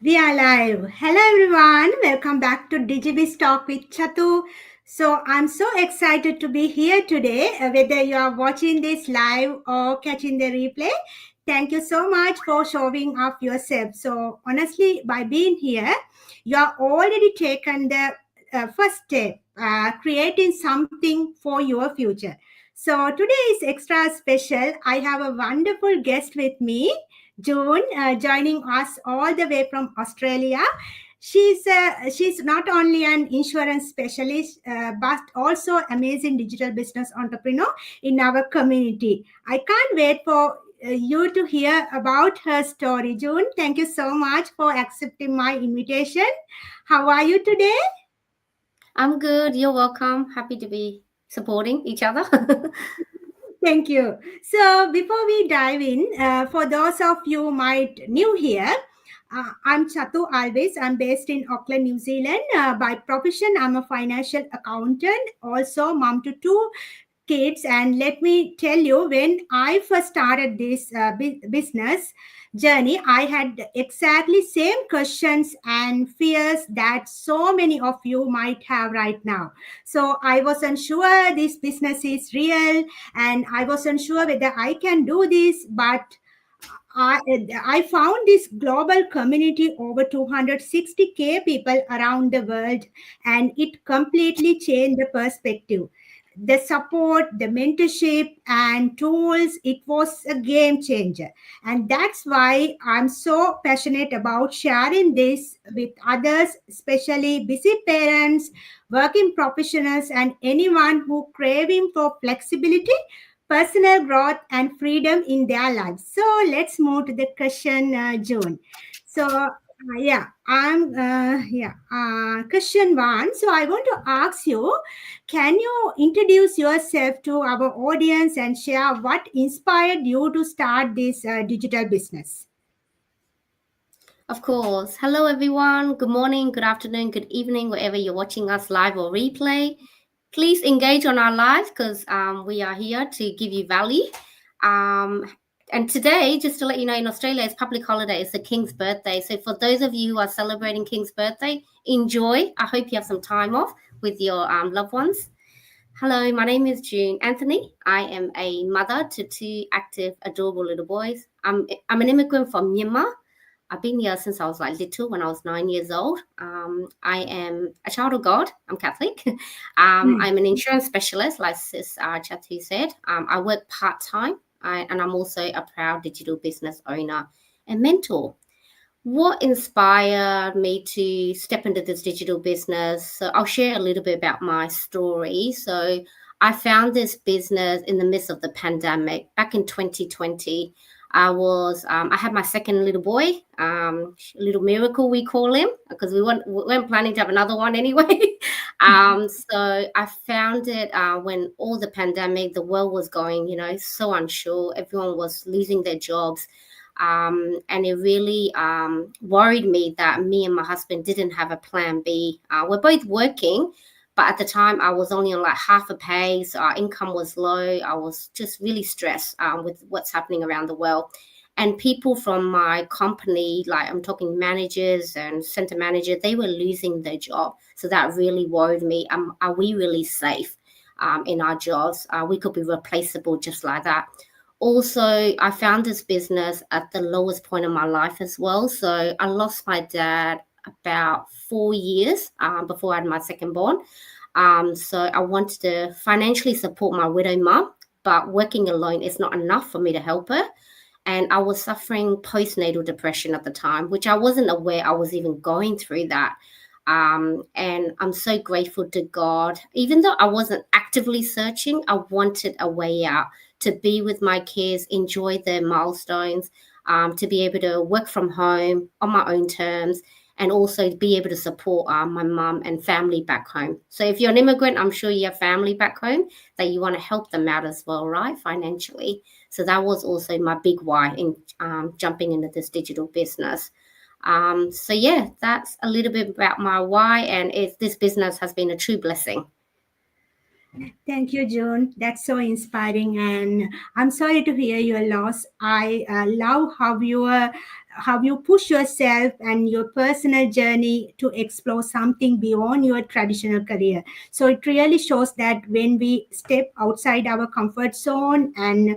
We are live. Hello, everyone. Welcome back to DigiBiz Talk with Chathu. So, I'm so excited to be here today. Whether you are watching this live or catching the replay, thank you so much for showing up yourself. So, honestly, by being here, you are already taken the first step, creating something for your future. So, today is extra special. I have a wonderful guest with me. June, joining us all the way from Australia. She's not only an insurance specialist, but also amazing digital business entrepreneur in our community. I can't wait for you to hear about her story. June, thank you so much for accepting my invitation. How are you today? I'm good. You're welcome. Happy to be supporting each other. Thank you. So before we dive in, for those of you might new here, I'm Chathu Always. I'm based in Auckland, New Zealand. By profession, I'm a financial accountant, also mom to two kids. And let me tell you, when I first started this business journey, I had exactly same questions and fears that so many of you might have right now. So I wasn't sure this business is real, and I wasn't sure whether I can do this, but I, I found this global community over 260K people around the world, and it completely changed the perspective. The support, the mentorship, and tools, it was a game changer. And that's why I'm so passionate about sharing this with others, especially busy parents, working professionals, and anyone who craving for flexibility, personal growth, and freedom in their lives. So let's move to the question, June. So question one. So I want to ask you, can you introduce yourself to our audience and share what inspired you to start this digital business? Of course. Hello, everyone. Good morning, good afternoon, good evening, wherever you're watching us live or replay. Please engage on our live because we are here to give you value. And today, just to let you know, in Australia, it's public holiday. It's the King's birthday. So for those of you who are celebrating King's birthday, enjoy. I hope you have some time off with your loved ones. Hello, my name is June Anthony. I am a mother to two active, adorable little boys. I'm an immigrant from Myanmar. I've been here since I was like little, when I was 9 years old. I am a child of God. I'm Catholic. Hmm. I'm an insurance specialist, like Sis Chathu said. I work part time, and I'm also a proud digital business owner and mentor. What inspired me to step into this digital business? So I'll share a little bit about my story. So I found this business in the midst of the pandemic back in 2020. I had my second little boy, little miracle we call him, because we weren't planning to have another one anyway. So I found it when all the pandemic, the world was going, so unsure. Everyone was losing their jobs. And it really worried me that me and my husband didn't have a plan B. We're both working, but at the time I was only on like half a pay, so our income was low. I was just really stressed with what's happening around the world. And people from my company, like I'm talking managers and center manager, they were losing their job. So that really worried me. Are we really safe in our jobs? We could be replaceable just like that. Also, I found this business at the lowest point of my life as well. So I lost my dad about 4 years before I had my second born. So I wanted to financially support my widow mum, but working alone is not enough for me to help her. And I was suffering postnatal depression at the time, which I wasn't aware I was even going through that. And I'm so grateful to God. Even though I wasn't actively searching, I wanted a way out to be with my kids, enjoy their milestones, to be able to work from home on my own terms, and also be able to support my mum and family back home. So if you're an immigrant, I'm sure you have family back home that you want to help them out as well, right? Financially. So that was also my big why in jumping into this digital business. So yeah, that's a little bit about my why, and this business has been a true blessing. Thank you, June. That's so inspiring. And I'm sorry to hear your loss. I love how you how you push yourself and your personal journey to explore something beyond your traditional career. So it really shows that when we step outside our comfort zone, and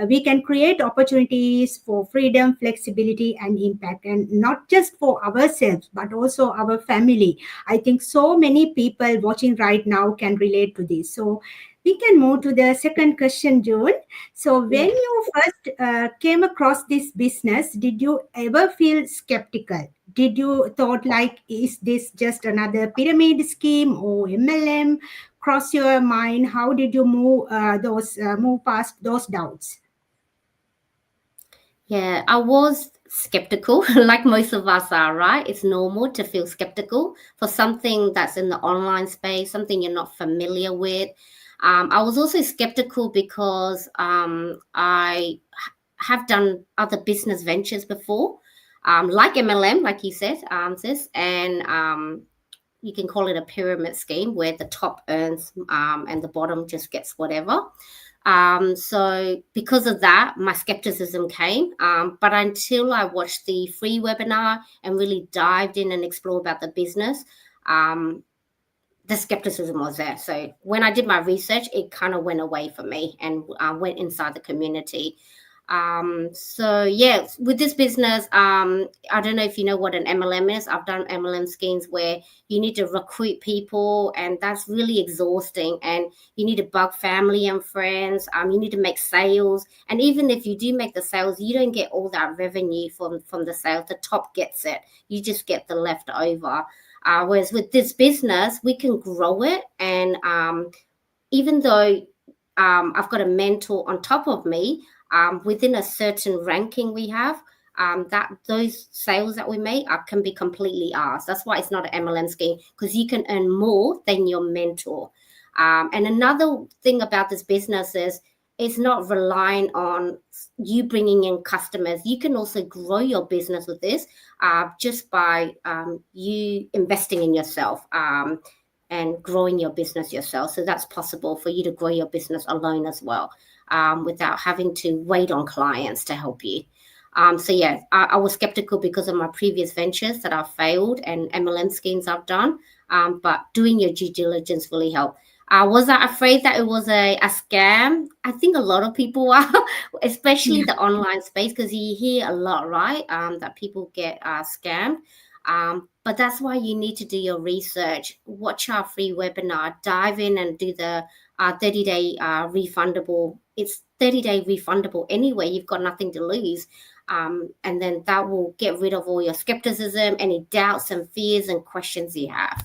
we can create opportunities for freedom, flexibility, and impact, and not just for ourselves but also our family. I think so many people watching right now can relate to this. So we can move to the second question, June. So when Yeah. you first came across this business, did you ever feel skeptical? Did you thought like, is this just another pyramid scheme or MLM? Cross your mind? How did you move past those doubts? Yeah, I was skeptical, like most of us are, right? It's normal to feel skeptical for something that's in the online space, something you're not familiar with. I was also skeptical because have done other business ventures before, like MLM, like you said, sis, and you can call it a pyramid scheme where the top earns and the bottom just gets whatever. So because of that, my skepticism came. But until I watched the free webinar and really dived in and explored about the business, um, the skepticism was there. So when I did my research, it kind of went away for me and went inside the community. So yeah, with this business, I don't know if you know what an MLM is. I've done MLM schemes where you need to recruit people, and that's really exhausting. And you need to bug family and friends. You need to make sales, and even if you do make the sales, you don't get all that revenue from the sales. The top gets it. You just get the leftover. Whereas with this business, we can grow it, and even though I've got a mentor on top of me, within a certain ranking we have, that those sales that we make can be completely ours. That's why it's not an MLM scheme, because you can earn more than your mentor. And another thing about this business is it's not relying on you bringing in customers. You can also grow your business with this just by you investing in yourself. And growing your business yourself. So that's possible for you to grow your business alone as well, without having to wait on clients to help you. So yeah, I was skeptical because of my previous ventures that I've failed and MLM schemes I've done. But doing your due diligence really helped. Was I afraid that it was a scam? I think a lot of people are, especially Yeah. the online space, because you hear a lot, right? That people get scammed. But that's why you need to do your research. Watch our free webinar, dive in and do the 30-day refundable. It's 30-day refundable anyway. You've got nothing to lose. And then that will get rid of all your skepticism, any doubts and fears and questions you have.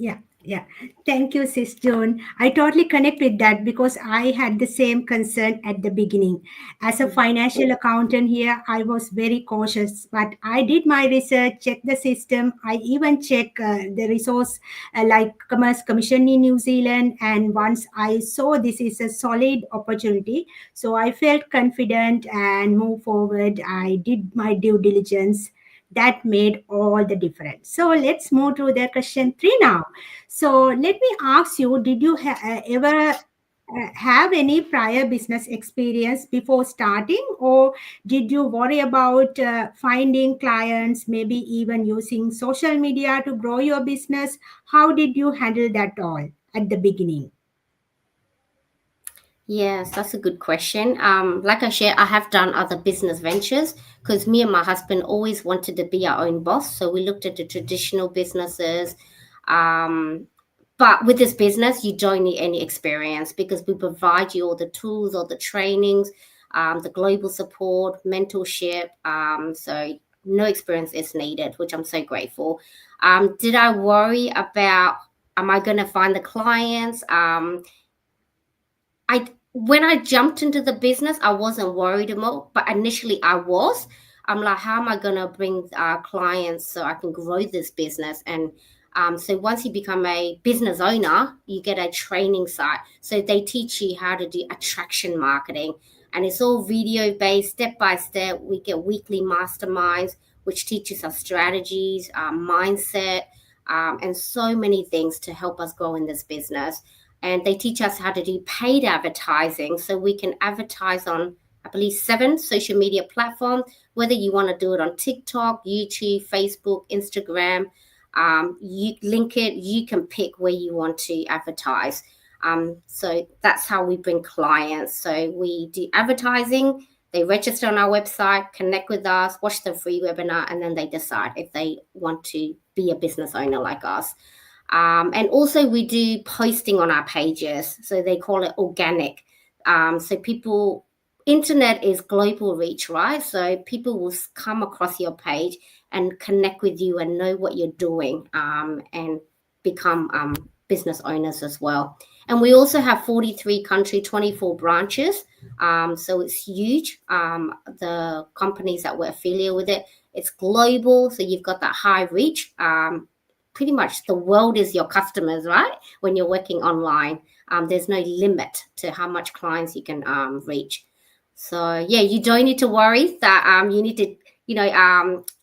Yeah, yeah. Thank you, Sis Joan. I totally connect with that because I had the same concern at the beginning. As a financial accountant here, I was very cautious, but I did my research, check the system. I even check the resource like Commerce Commission in New Zealand. And once I saw this is a solid opportunity, so I felt confident and moved forward. I did my due diligence. That made all the difference. So let's move to the question three now. So let me ask you, did you ever have any prior business experience before starting, or did you worry about finding clients, maybe even using social media to grow your business? How did you handle that all at the beginning? Yes, that's a good question. Like I shared, I have done other business ventures because me and my husband always wanted to be our own boss. So we looked at the traditional businesses. Um, but with this business, you don't need any experience because we provide you all the tools, all the trainings, the global support, mentorship. So no experience is needed, which I'm so grateful. Did I worry about, am I going to find the clients? I When I jumped into the business, I wasn't worried about, but initially I was. I'm like, how am I gonna bring clients so I can grow this business? And so once you become a business owner, you get a training site. So they teach you how to do attraction marketing, and it's all video based, step by step. We get weekly masterminds, which teaches us strategies, mindset, and so many things to help us grow in this business. And they teach us how to do paid advertising so we can advertise on I believe 7 social media platforms, whether you want to do it on TikTok, YouTube, Facebook, Instagram, you link it, you can pick where you want to advertise. So that's how we bring clients. So we do advertising, they register on our website, connect with us, watch the free webinar, and then they decide if they want to be a business owner like us. And also we do posting on our pages, so they call it organic. So people, internet is global reach, right? So people will come across your page and connect with you and know what you're doing, and become business owners as well. And we also have 43 country, 24 branches. So it's huge. The companies that we're affiliated with it's global. So you've got that high reach. Pretty much the world is your customers, right? When you're working online, there's no limit to how much clients you can reach. So yeah, you don't need to worry that you need to,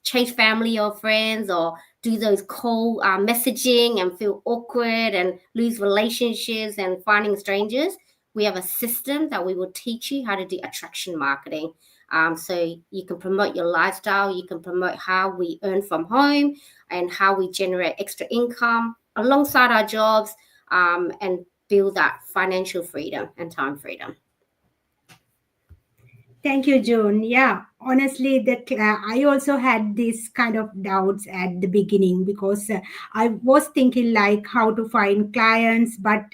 change family or friends or do those cold messaging and feel awkward and lose relationships and finding strangers. We have a system that we will teach you how to do attraction marketing. So you can promote your lifestyle, you can promote how we earn from home and how we generate extra income alongside our jobs, and build that financial freedom and time freedom. Thank you, June. Yeah, honestly, that I also had this kind of doubts at the beginning because I was thinking like how to find clients. But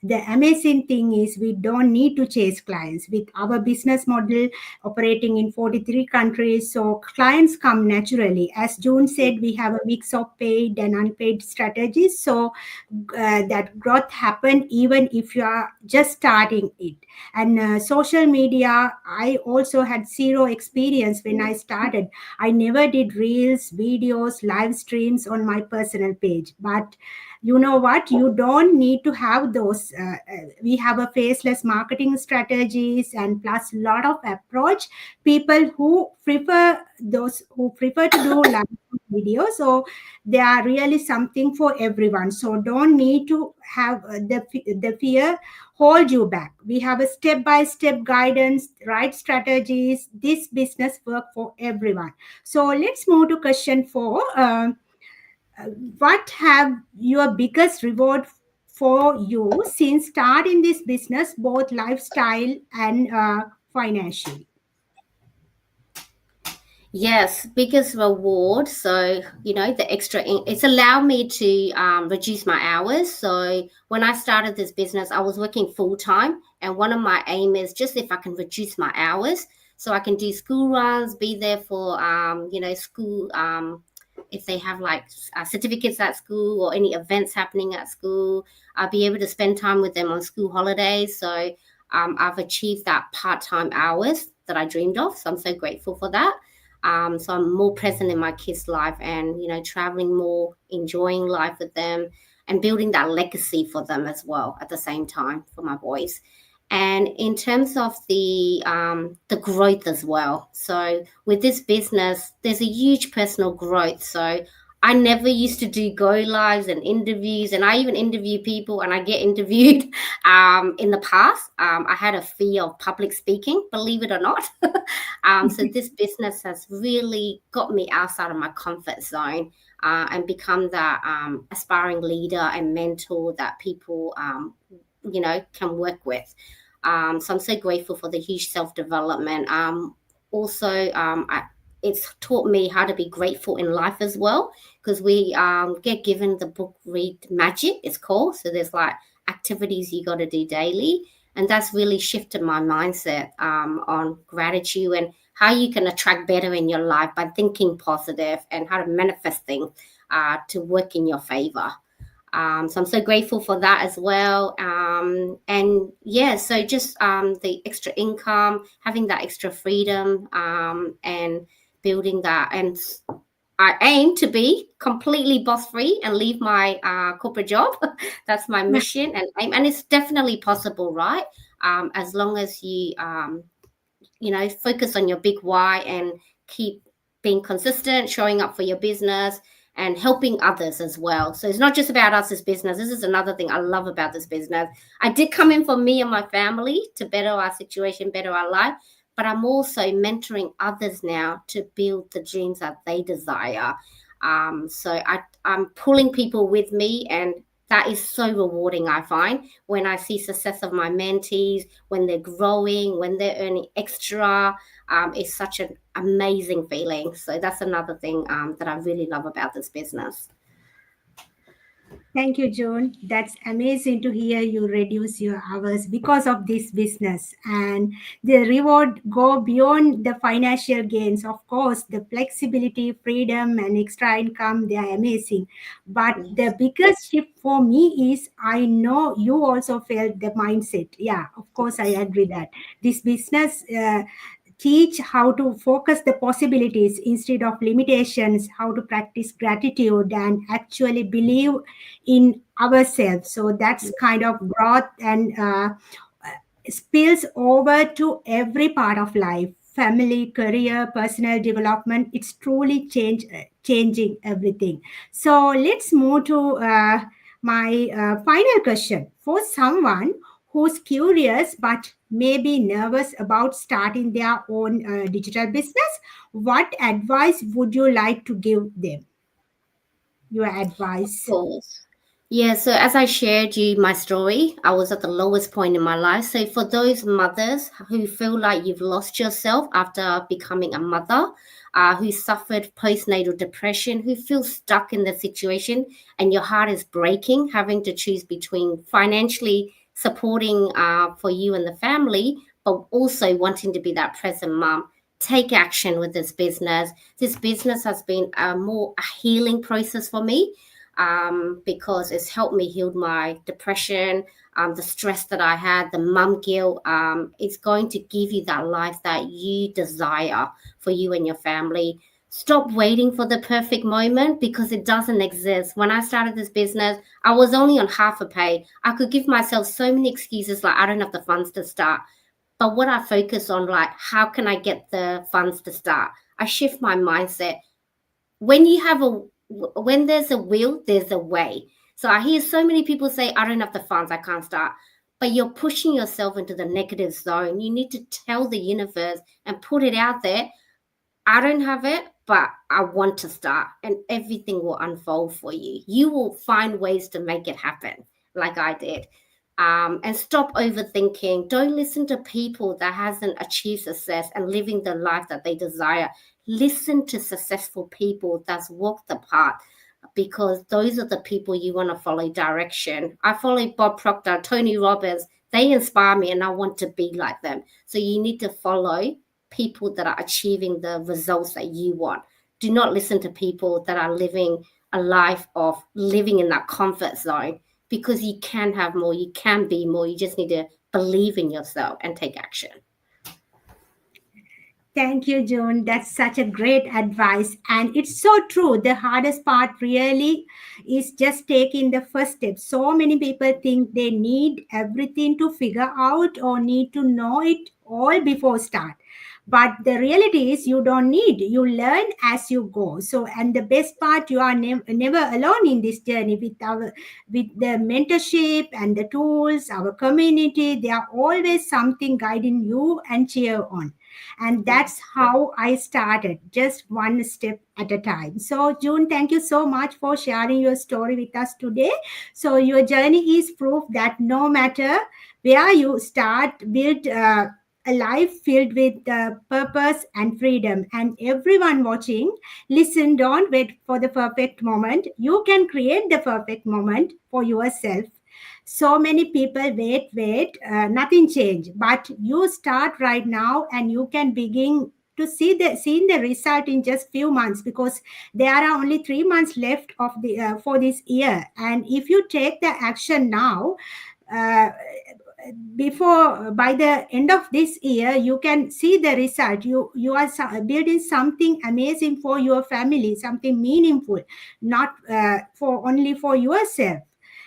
the amazing thing is we don't need to chase clients with our business model operating in 43 countries. So clients come naturally. As June said, we have a mix of paid and unpaid strategies. So that growth happen even if you are just starting it. And social media, I also had zero experience when I started. I never did reels, videos, live streams on my personal page. But you know what, you don't need to have those. We have a faceless marketing strategies and plus a lot of approach people who prefer to do live videos. So they are really something for everyone. So don't need to have the fear hold you back. We have a step-by-step guidance, right strategies. This business work for everyone. So let's move to question 4. What have your biggest reward for you since starting this business, both lifestyle and financially? Yes, biggest reward. So, the extra, it's allowed me to reduce my hours. So, when I started this business, I was working full time. And one of my aim is just if I can reduce my hours so I can do school runs, be there for, school, if they have like certificates at school or any events happening at school, I'll be able to spend time with them on school holidays. So, I've achieved that part-time hours that I dreamed of. So, I'm so grateful for that. So I'm more present in my kids' life and, traveling more, enjoying life with them and building that legacy for them as well at the same time for my boys. And in terms of the growth as well. So with this business, there's a huge personal growth. So I never used to do go lives and interviews, and I even interview people and I get interviewed in the past. I had a fear of public speaking, believe it or not. So this business has really got me outside of my comfort zone, and become that aspiring leader and mentor that people, can work with. So I'm so grateful for the huge self-development. Also, it's taught me how to be grateful in life as well, because we get given the book Read Magic, it's called. So there's like activities you got to do daily. And that's really shifted my mindset on gratitude and how you can attract better in your life by thinking positive and how to manifest things to work in your favor. So I'm so grateful for that as well. And yeah, so just the extra income, having that extra freedom, and building that. And I aim to be completely boss free and leave my corporate job. That's my mission and aim. And it's definitely possible, right? As long as you, focus on your big why and keep being consistent, showing up for your business and helping others as well. So it's not just about us as business. This is another thing I love about this business. I did come in for me and my family to better our situation, better our life. but I'm also mentoring others now to build the dreams that they desire. I'm pulling people with me, and that is so rewarding. I find when I see success of my mentees, when they're growing, when they're earning extra, it's such an amazing feeling. So that's another thing that I really love about this business. Thank you, Joan. That's amazing to hear you reduce your hours because of this business. And the reward go beyond the financial gains. Of course, the flexibility, freedom, and extra income, they are amazing. But the Yes. biggest shift for me is I know you also felt the mindset. Yeah, of course, I agree that this business teach how to focus the possibilities instead of limitations, how to practice gratitude and actually believe in ourselves. So that's kind of growth and spills over to every part of life, family, career, personal development. It's truly changing everything. So let's move to my final question. For someone who's curious but maybe nervous about starting their own digital business, what advice would you like to give them? Your Of advice. course. Yeah, so as I shared you my story, I was at the lowest point in my life. So for those mothers who feel like you've lost yourself after becoming a mother, who suffered postnatal depression, who feel stuck in the situation and your heart is breaking, having to choose between financially supporting for you and the family, but also wanting to be that present mom. Take action with this business. This business has been a healing process for me, because it's helped me heal my depression, the stress that I had, the mum guilt. It's going to give you that life that you desire for you and your family. Stop waiting for the perfect moment because it doesn't exist. When I started this business, I was only on half a pay. I could give myself so many excuses like I don't have the funds to start. But what I focus on, like, how can I get the funds to start? I shift my mindset. When there's a will, there's a way. So I hear so many people say, I don't have the funds, I can't start. But you're pushing yourself into the negative zone. You need to tell the universe and put it out there. I don't have it, but I want to start, and everything will unfold for you. You will find ways to make it happen, like I did. And stop overthinking. Don't listen to people that hasn't achieved success and living the life that they desire. Listen to successful people that's walked the path, because those are the people you want to follow direction. I follow Bob Proctor, Tony Robbins. They inspire me and I want to be like them. So you need to follow people that are achieving the results that you want. Do not listen to people that are living a life of living in that comfort zone, because you can have more, you can be more. You just need to believe in yourself and take action. Thank you, Joan. That's such a great advice. And it's so true. The hardest part really is just taking the first step. So many people think they need everything to figure out or need to know it all before start. But the reality is you don't need. You learn as you go. So, and the best part, you are never alone in this journey with the mentorship and the tools, our community. There are always something guiding you and cheer on. And that's Yes. how I started, just one step at a time. So, June, thank you so much for sharing your story with us today. So, your journey is proof that no matter where you start, build a life filled with purpose and freedom. And everyone watching, listen, don't wait for the perfect moment. You can create the perfect moment for yourself. So many people nothing change, but you start right now and you can begin to seeing the result in just few months, because there are only 3 months left of the for this year. And if you take the action now, uh, before by the end of this year you can see the result. You are building something amazing for your family, something meaningful, not for only for yourself.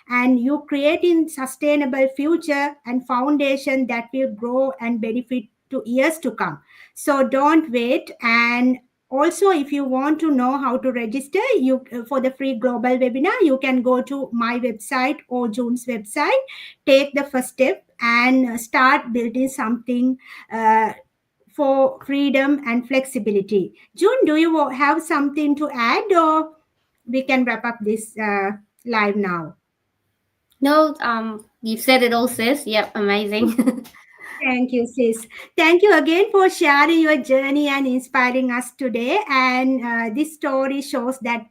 And you creating sustainable future and foundation that will grow and benefit to years to come. So don't wait. And also, if you want to know how to register you for the free global webinar, you can go to my website or June's website. Take the first step and start building something uh, for freedom and flexibility. June, do you have something to add, or we can wrap up this live now? No, you've said it all, sis. Yep, amazing. Thank you, sis. Thank you again for sharing your journey and inspiring us today. And this story shows that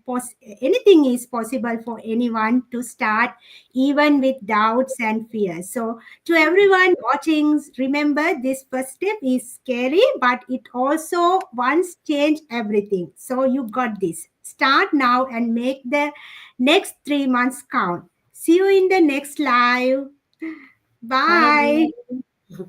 anything is possible for anyone to start, even with doubts and fears. So, to everyone watching, remember this first step is scary, but it also once changed everything. So, you got this. Start now and make the next 3 months count. See you in the next live. Bye. Bye.